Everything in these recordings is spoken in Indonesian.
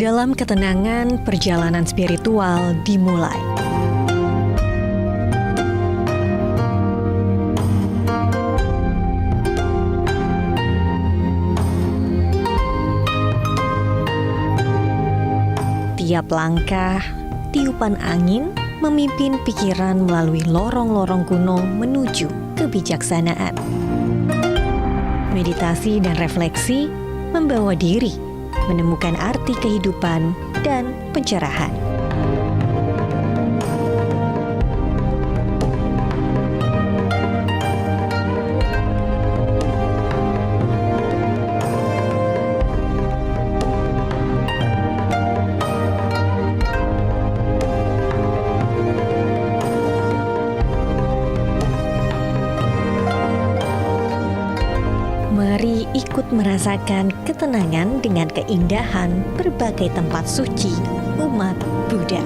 Dalam ketenangan, perjalanan spiritual dimulai. Tiap langkah, tiupan angin memimpin pikiran melalui lorong-lorong kuno menuju kebijaksanaan. Meditasi dan refleksi membawa diri menemukan arti kehidupan dan pencerahan. Mari ikut merasakan ketenangan dengan keindahan berbagai tempat suci umat Buddha.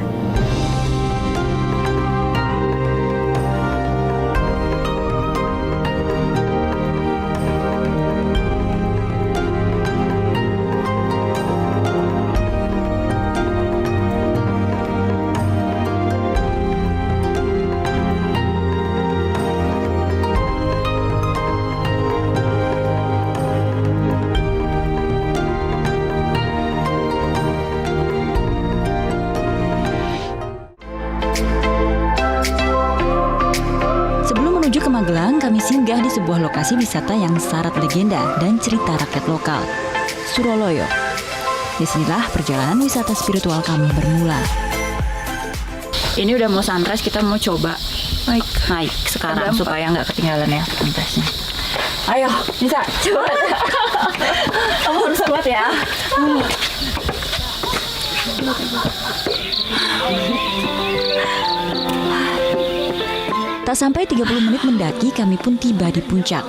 Menuju ke Magelang, kami singgah di sebuah lokasi wisata yang syarat legenda dan cerita rakyat lokal, Suroloyo. Disinilah perjalanan wisata spiritual kami bermula. Ini udah mau sunrise, kita mau coba naik sekarang supaya nggak ketinggalan ya sunrise-nya. Ayo, bisa coba. Kamu harus kuat ya. Tak sampai 30 menit mendaki, kami pun tiba di puncak.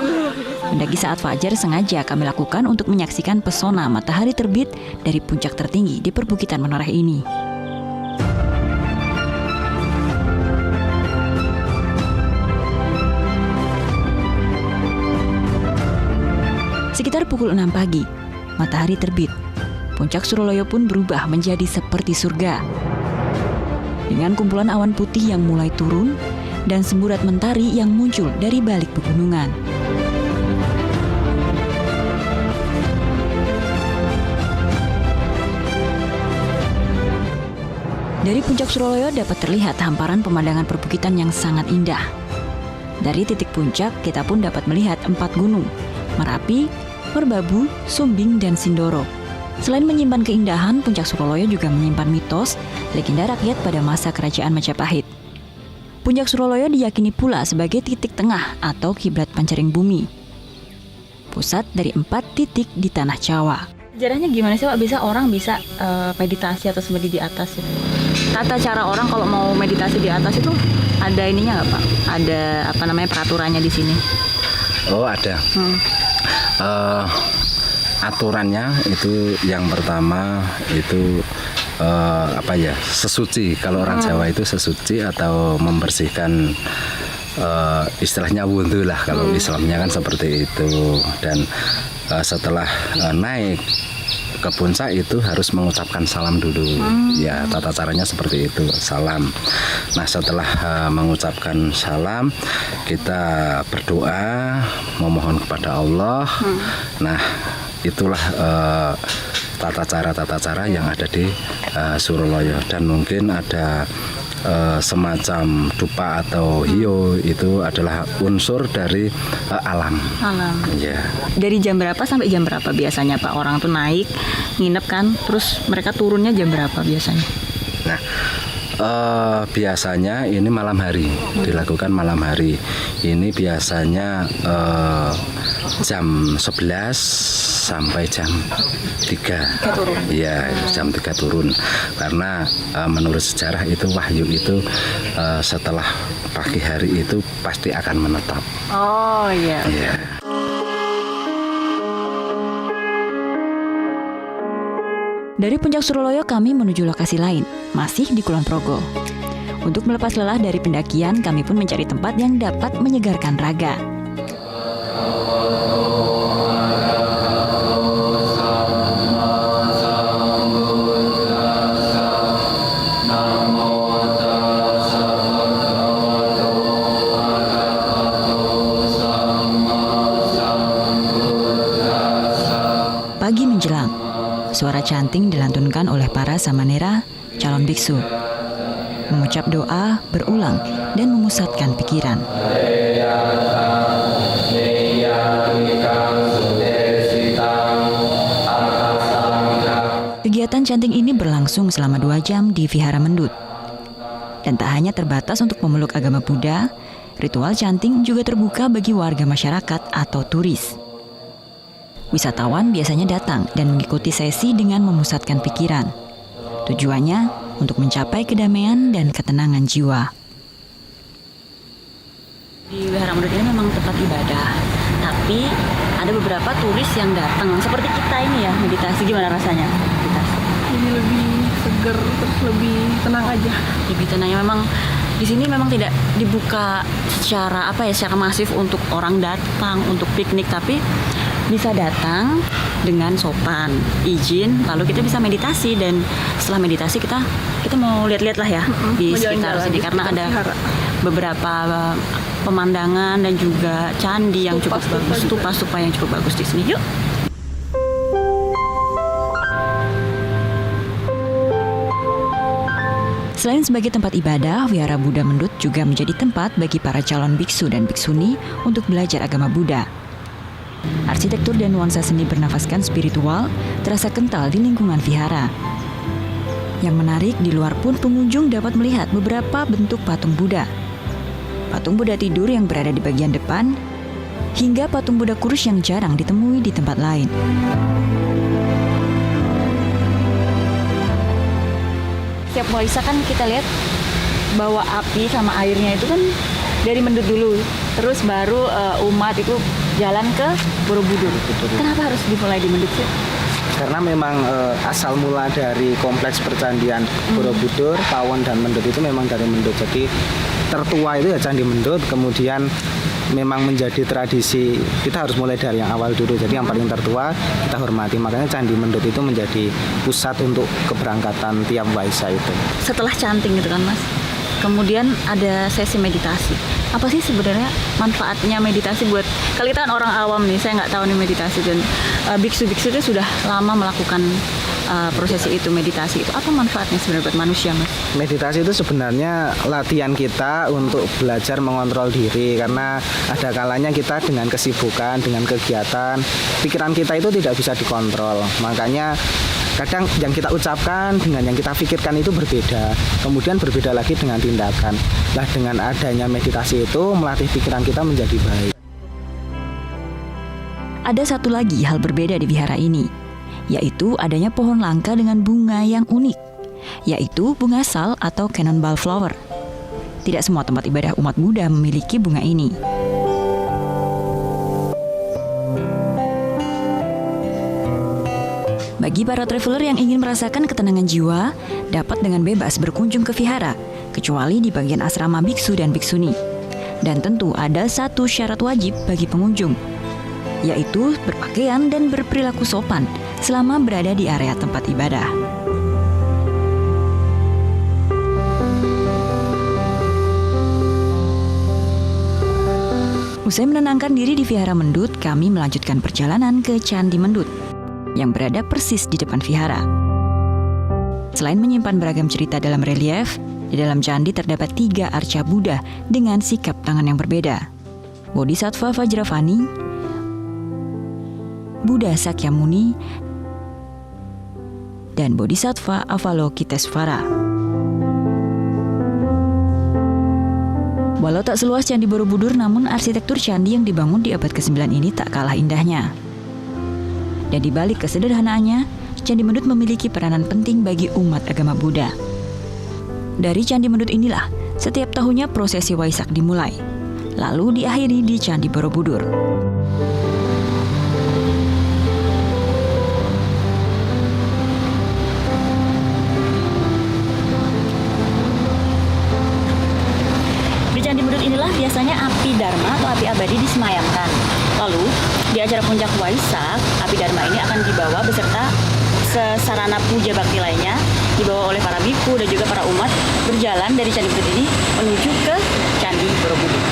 Mendaki saat fajar sengaja kami lakukan untuk menyaksikan pesona matahari terbit dari puncak tertinggi di perbukitan Menoreh ini. Sekitar pukul 6 pagi, matahari terbit. Puncak Suroloyo pun berubah menjadi seperti surga. Dengan kumpulan awan putih yang mulai turun, dan semburat mentari yang muncul dari balik pegunungan. Dari puncak Suroloyo dapat terlihat hamparan pemandangan perbukitan yang sangat indah. Dari titik puncak, kita pun dapat melihat 4 gunung, Merapi, Merbabu, Sumbing, dan Sindoro. Selain menyimpan keindahan, puncak Suroloyo juga menyimpan mitos, legenda rakyat pada masa kerajaan Majapahit. Puncak Suroloyo diyakini pula sebagai titik tengah atau kiblat pancering bumi. Pusat dari 4 titik di tanah Jawa. Sejarahnya gimana sih Pak? Orang bisa meditasi atau semedi di atas itu? Tata cara orang kalau mau meditasi di atas itu ada ininya nggak Pak? Ada peraturannya di sini? Oh ada. Aturannya itu yang pertama itu sesuci. Kalau orang Jawa itu sesuci atau membersihkan, istilahnya wudhu lah kalau Islamnya kan seperti itu. Dan setelah naik ke puncak itu harus mengucapkan salam dulu. Ya, tata caranya seperti itu, salam. Nah, setelah mengucapkan salam, kita berdoa memohon kepada Allah. Nah, itulah tata cara yang ada di Suroloyo. Dan mungkin ada semacam dupa atau hiyo, itu adalah unsur dari alam. Ya. Dari jam berapa sampai jam berapa biasanya Pak orang tuh naik, nginep kan, terus mereka turunnya jam berapa biasanya? Nah, biasanya ini malam hari, dilakukan malam hari. Ini biasanya jam 11 sampai jam 3. Ya, jam 3 turun. Karena menurut sejarah itu wahyu itu setelah pagi hari itu pasti akan menetap. Oh iya. Ya. Dari puncak Suroloyo kami menuju lokasi lain, masih di Kulon Progo. Untuk melepas lelah dari pendakian, kami pun mencari tempat yang dapat menyegarkan raga. suara canting dilantunkan oleh para samanera, calon biksu. Mengucap doa berulang dan memusatkan pikiran. Kegiatan canting ini berlangsung selama 2 jam di Vihara Mendut. Dan tak hanya terbatas untuk pemeluk agama Buddha, ritual canting juga terbuka bagi warga masyarakat atau turis. Wisatawan biasanya datang dan mengikuti sesi dengan memusatkan pikiran. Tujuannya untuk mencapai kedamaian dan ketenangan jiwa. Di Vihara Mendut ini memang tempat ibadah, tapi ada beberapa turis yang datang seperti kita ini ya, meditasi. Gimana rasanya meditasi? Ini lebih seger, terus lebih tenang aja. Lebih tenangnya memang di sini memang tidak dibuka secara secara masif untuk orang datang untuk piknik, tapi bisa datang dengan sopan, izin, lalu kita bisa meditasi, dan setelah meditasi kita mau lihat-lihat lah ya di sekitar sini karena ada beberapa pemandangan dan juga candi yang cukup bagus, stupa-stupa yang cukup bagus di sini. Yuk. Selain sebagai tempat ibadah, Wihara Buddha Mendut juga menjadi tempat bagi para calon biksu dan biksuni untuk belajar agama Buddha. Arsitektur dan nuansa seni bernafaskan spiritual terasa kental di lingkungan vihara. Yang menarik, di luar pun pengunjung dapat melihat beberapa bentuk patung Buddha. Patung Buddha tidur yang berada di bagian depan, hingga patung Buddha kurus yang jarang ditemui di tempat lain. Setiap Waisak kan kita lihat bawa api sama airnya itu kan dari Mendut dulu, terus baru umat itu jalan ke Borobudur. Kenapa harus dimulai di Mendut sih? Karena memang asal mula dari kompleks percandian Borobudur, Pawon dan Mendut itu memang dari Mendut. Jadi tertua itu ya Candi Mendut, kemudian memang menjadi tradisi kita harus mulai dari yang awal dulu. Jadi yang paling tertua kita hormati. Makanya Candi Mendut itu menjadi pusat untuk keberangkatan tiap Waisak itu. Setelah canting gitu kan Mas, kemudian ada sesi meditasi. Apa sih sebenarnya manfaatnya meditasi buat, kalau kita kan orang awam nih, saya nggak tahu nih meditasi, dan biksu-biksu itu sudah lama melakukan prosesi itu, meditasi itu. Apa manfaatnya sebenarnya buat manusia Mas? Meditasi itu sebenarnya latihan kita untuk belajar mengontrol diri, karena ada kalanya kita dengan kesibukan, dengan kegiatan, pikiran kita itu tidak bisa dikontrol. Makanya kadang yang kita ucapkan dengan yang kita pikirkan itu berbeda, kemudian berbeda lagi dengan tindakan. Nah, dengan adanya meditasi itu melatih pikiran kita menjadi baik. Ada satu lagi hal berbeda di vihara ini, yaitu adanya pohon langka dengan bunga yang unik, yaitu bunga sal atau cannonball flower. Tidak semua tempat ibadah umat Buddha memiliki bunga ini. Bagi para traveler yang ingin merasakan ketenangan jiwa, dapat dengan bebas berkunjung ke vihara, kecuali di bagian asrama biksu dan biksuni. Dan tentu ada satu syarat wajib bagi pengunjung, yaitu berpakaian dan berperilaku sopan selama berada di area tempat ibadah. Usai menenangkan diri di Vihara Mendut, kami melanjutkan perjalanan ke Candi Mendut yang berada persis di depan vihara. Selain menyimpan beragam cerita dalam relief, di dalam candi terdapat 3 arca Buddha dengan sikap tangan yang berbeda. Bodhisattva Vajravani, Buddha Sakyamuni, dan Bodhisattva Avalokitesvara. Walau tak seluas Candi Borobudur, namun arsitektur candi yang dibangun di abad ke-9 ini tak kalah indahnya. Dan di balik kesederhanaannya, Candi Mendut memiliki peranan penting bagi umat agama Buddha. Dari Candi Mendut inilah, setiap tahunnya prosesi Waisak dimulai, lalu diakhiri di Candi Borobudur. Di Candi Mendut inilah biasanya api Dharma atau api abadi disemayamkan. Lalu, di acara puncak Waisak, api Dharma ini akan dibawa beserta sarana puja bakti lainnya, dibawa oleh para biku dan juga para umat berjalan dari Candi Mendut ini menuju ke Candi Borobudur.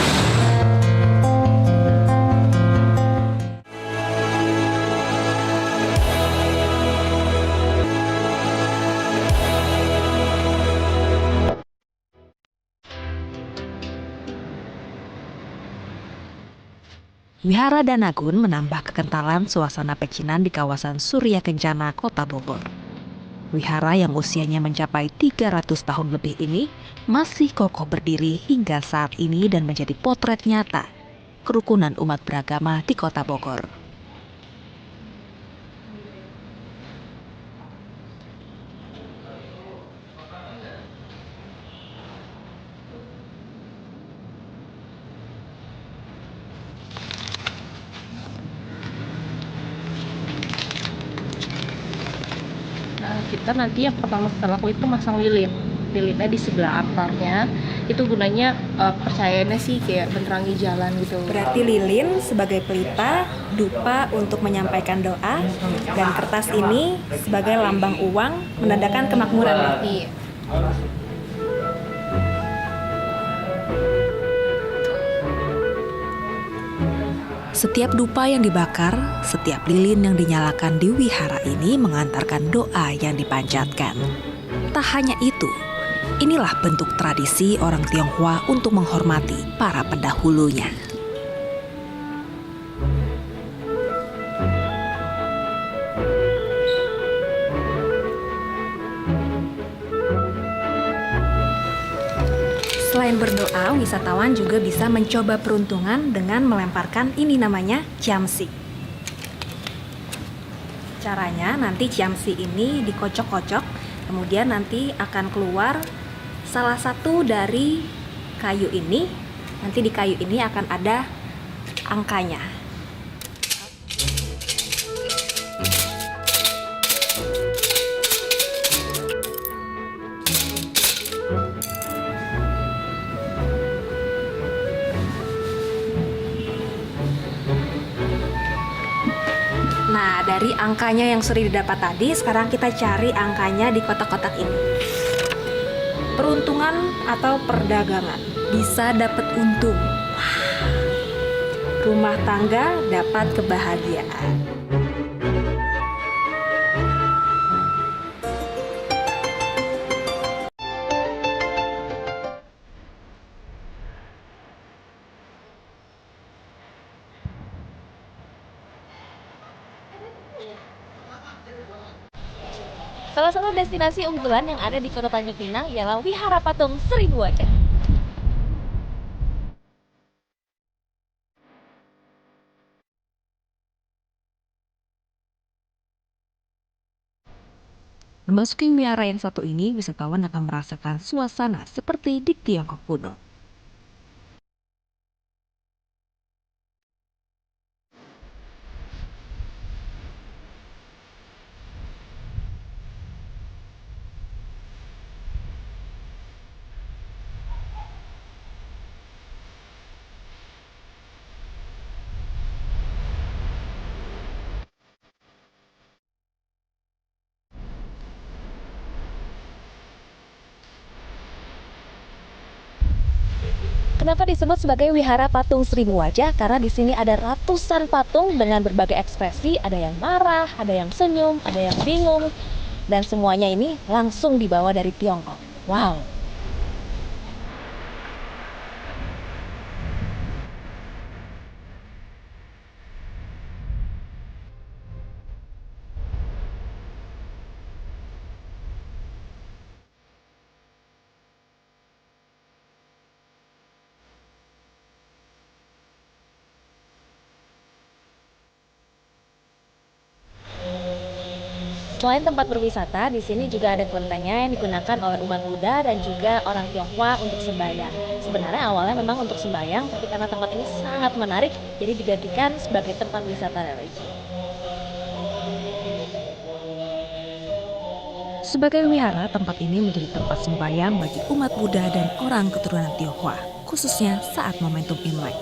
Wihara Danagun menambah kekentalan suasana pecinan di kawasan Surya Kencana, Kota Bogor. Wihara yang usianya mencapai 300 tahun lebih ini masih kokoh berdiri hingga saat ini dan menjadi potret nyata kerukunan umat beragama di Kota Bogor. Nah, kita nanti yang pertama kita lakukan itu masang lilin. Lilinnya di sebelah altarnya. Itu gunanya percayaannya sih kayak menerangi jalan gitu. Berarti lilin sebagai pelita, dupa untuk menyampaikan doa, dan kertas ini sebagai lambang uang menandakan kemakmuran. Iya. Setiap dupa yang dibakar, setiap lilin yang dinyalakan di wihara ini mengantarkan doa yang dipanjatkan. Tak hanya itu, inilah bentuk tradisi orang Tionghoa untuk menghormati para pendahulunya. Selain berdoa, wisatawan juga bisa mencoba peruntungan dengan melemparkan ini namanya ciamsi. Caranya nanti ciamsi ini dikocok-kocok, kemudian nanti akan keluar salah satu dari kayu ini. Nanti di kayu ini akan ada angkanya. Nah, dari angkanya yang sudah didapat tadi, sekarang kita cari angkanya di kotak-kotak ini. Peruntungan atau perdagangan, bisa dapat untung. Rumah tangga dapat kebahagiaan. Salah satu destinasi unggulan yang ada di Kota Tanjung Pinang ialah Wihara Patung Seribu Wajah. Memasuki wihara yang satu ini, wisatawan akan merasakan suasana seperti di Tiongkok kuno. Kenapa disebut sebagai Wihara Patung Seribu Wajah? Karena di sini ada ratusan patung dengan berbagai ekspresi, ada yang marah, ada yang senyum, ada yang bingung, dan semuanya ini langsung dibawa dari Tiongkok. Wow. Selain tempat berwisata, di sini juga ada kelentengnya yang digunakan oleh umat Buddha dan juga orang Tionghoa untuk sembahyang. Sebenarnya awalnya memang untuk sembahyang, tapi karena tempat ini sangat menarik, jadi digantikan sebagai tempat wisata religi. Sebagai wihara, tempat ini menjadi tempat sembahyang bagi umat Buddha dan orang keturunan Tionghoa, khususnya saat momentum Imlek.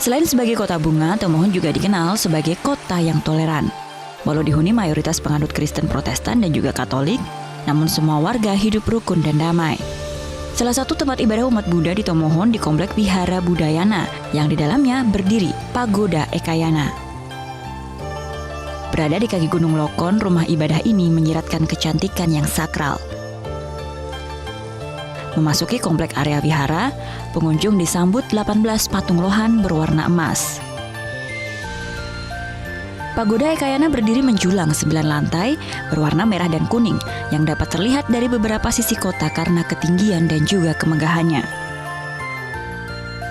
Selain sebagai kota bunga, Tomohon juga dikenal sebagai kota yang toleran. Walau dihuni mayoritas penganut Kristen Protestan dan juga Katolik, namun semua warga hidup rukun dan damai. Salah satu tempat ibadah umat Buddha di Tomohon di komplek Wihara Budayana yang di dalamnya berdiri Pagoda Ekayana. Berada di kaki Gunung Lokon, rumah ibadah ini menyiratkan kecantikan yang sakral. Memasuki komplek area wihara, pengunjung disambut 18 patung lohan berwarna emas. Pagoda Ekayana berdiri menjulang 9 lantai berwarna merah dan kuning yang dapat terlihat dari beberapa sisi kota karena ketinggian dan juga kemegahannya.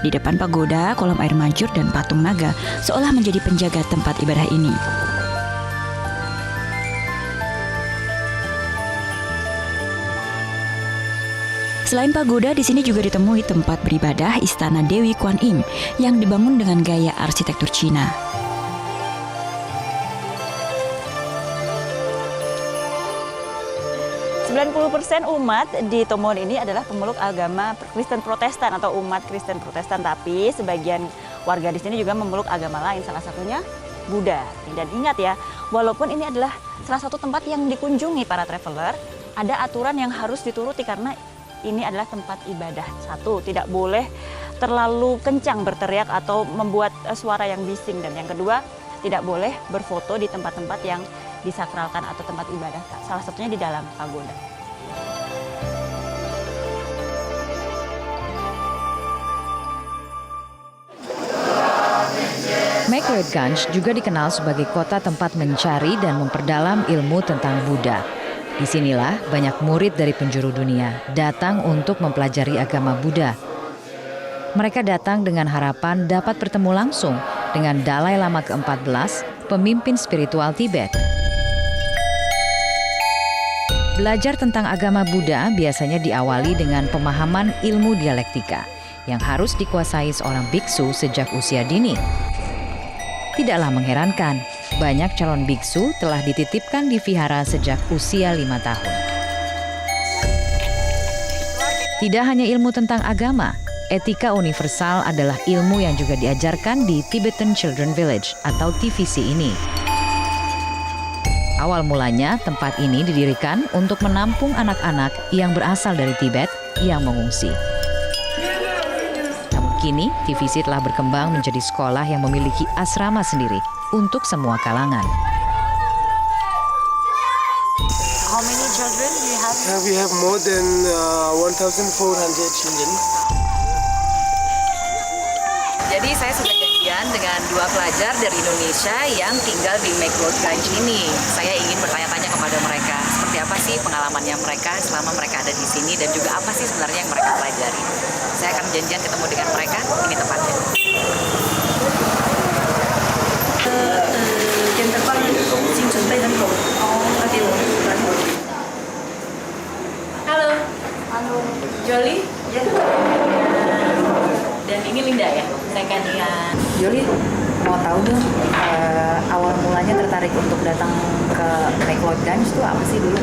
Di depan pagoda, kolam air mancur dan patung naga seolah menjadi penjaga tempat ibadah ini. Selain pagoda, di sini juga ditemui tempat beribadah Istana Dewi Kuan Im yang dibangun dengan gaya arsitektur Cina. % umat di Tomohon ini adalah pemeluk agama Kristen Protestan atau umat Kristen Protestan, tapi sebagian warga di sini juga memeluk agama lain, salah satunya Buddha. Dan ingat ya, walaupun ini adalah salah satu tempat yang dikunjungi para traveler, ada aturan yang harus dituruti karena ini adalah tempat ibadah. Satu, tidak boleh terlalu kencang berteriak atau membuat suara yang bising. Dan yang kedua, tidak boleh berfoto di tempat-tempat yang disakralkan atau tempat ibadah. Salah satunya di dalam pagoda. Mekloedganj juga dikenal sebagai kota tempat mencari dan memperdalam ilmu tentang Buddha. Disinilah banyak murid dari penjuru dunia datang untuk mempelajari agama Buddha. Mereka datang dengan harapan dapat bertemu langsung dengan Dalai Lama ke-14, pemimpin spiritual Tibet. Belajar tentang agama Buddha biasanya diawali dengan pemahaman ilmu dialektika yang harus dikuasai seorang biksu sejak usia dini. Tidaklah mengherankan, banyak calon biksu telah dititipkan di vihara sejak usia 5 tahun. Tidak hanya ilmu tentang agama, etika universal adalah ilmu yang juga diajarkan di Tibetan Children Village atau TVC ini. Awal mulanya, tempat ini didirikan untuk menampung anak-anak yang berasal dari Tibet yang mengungsi. Kini, TVC telah berkembang menjadi sekolah yang memiliki asrama sendiri untuk semua kalangan. How many children do you have? We have more than 1,400 children. Jadi saya sudah janjian dengan 2 pelajar dari Indonesia yang tinggal di Mekloedganj ini. Saya ingin bertanya-tanya kepada mereka, seperti apa sih pengalamannya mereka selama mereka ada di sini dan juga apa sih sebenarnya yang mereka pelajari. Saya akan janjian ketemu dengan mereka, ini tempatnya. Halo. Halo. Jolie? Ya. Dan ini Linda ya, saya kan Jolie, mau tahu dong awal mulanya tertarik untuk datang ke Mekloedganj itu apa sih dulu?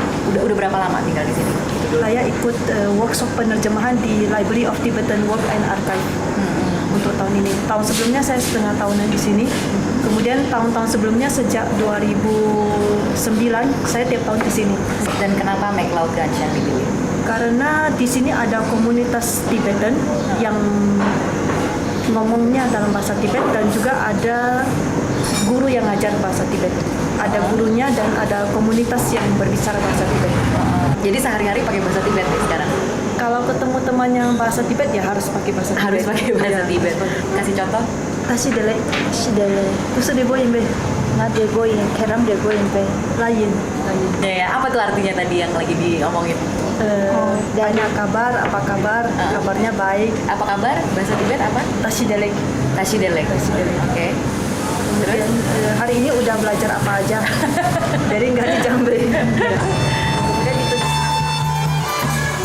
Udah berapa lama tinggal di sini? Saya ikut workshop penerjemahan di Library of Tibetan Work and Archive untuk tahun ini. Tahun sebelumnya saya setengah tahunan di sini. Kemudian tahun-tahun sebelumnya sejak 2009 saya tiap tahun di sini. Dan kenapa Mekloedganj yang dipilih? Karena di sini ada komunitas Tibetan yang ngomongnya dalam bahasa Tibet dan juga ada guru yang ngajar bahasa Tibet. Ada gurunya dan ada komunitas yang berbicara bahasa Tibet. Jadi sehari-hari pakai bahasa Tibet nih sekarang? Kalau ketemu teman yang bahasa Tibet ya harus pakai bahasa Tibet. Harus pakai bahasa Tibet. Kasih contoh? Tashi dele, kusu de boyin be, ngat de boyin, keram de boyin be, lain. Ya, apa tuh artinya tadi yang lagi diomongin? Tanya kabar, apa kabar? Kabarnya baik. Apa kabar? Bahasa Tibet apa? Tashi dele. Tashi delek. Oke. Kemudian hari ini udah belajar apa aja dari nggak dijambre. Kemudian itu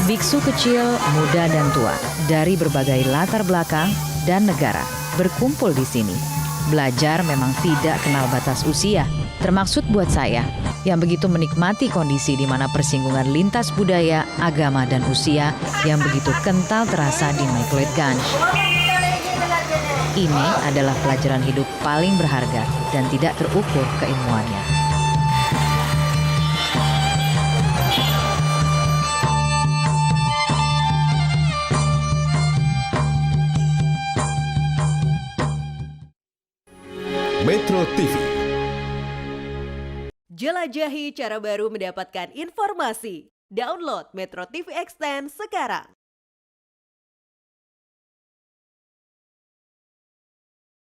biksu kecil, muda dan tua dari berbagai latar belakang dan negara berkumpul di sini. Belajar memang tidak kenal batas usia, termaksud buat saya yang begitu menikmati kondisi di mana persinggungan lintas budaya, agama, dan usia yang begitu kental terasa di Mekloedganj. Ini adalah pelajaran hidup paling berharga dan tidak terukur keilmuannya. Metro TV. Jelajahi cara baru mendapatkan informasi. Download Metro TV Extend sekarang.